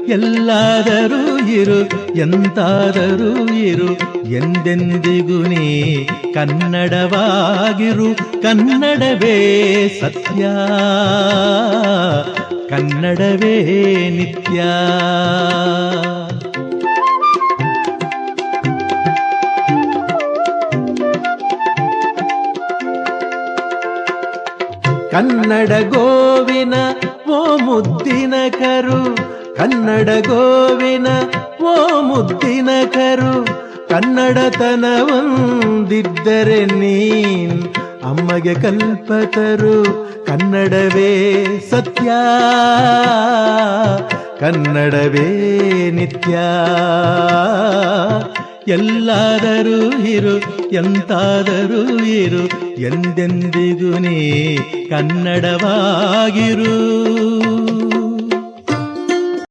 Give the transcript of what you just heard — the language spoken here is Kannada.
ಎಲ್ಲಾದರೂ ಇರು ಎಂತಾದರೂ ಇರು ಎಂದೆಂದಿಗೂ ನೀ ಕನ್ನಡವಾಗಿರು. ಕನ್ನಡವೇ ಸತ್ಯ, ಕನ್ನಡವೇ ನಿತ್ಯ. ಕನ್ನಡ ಗೋವಿನ ಓ ಮುದ್ದಿನ ಕರು, ಕನ್ನಡ ಗೋವಿನ ಓ ಮುದ್ದಿನ ಕರು. ಕನ್ನಡತನವೊಂದಿದ್ದರೆ ನೀನ್ ಅಮ್ಮಗೆ ಕಲ್ಪತರು. ಕನ್ನಡವೇ ಸತ್ಯ, ಕನ್ನಡವೇ ನಿತ್ಯ. ಎಲ್ಲಾದರೂ ಇರು ಎಂತಾದರೂ ಇರು ಎಂದೆಂದಿಗೂ ನೀ ಕನ್ನಡವಾಗಿರು.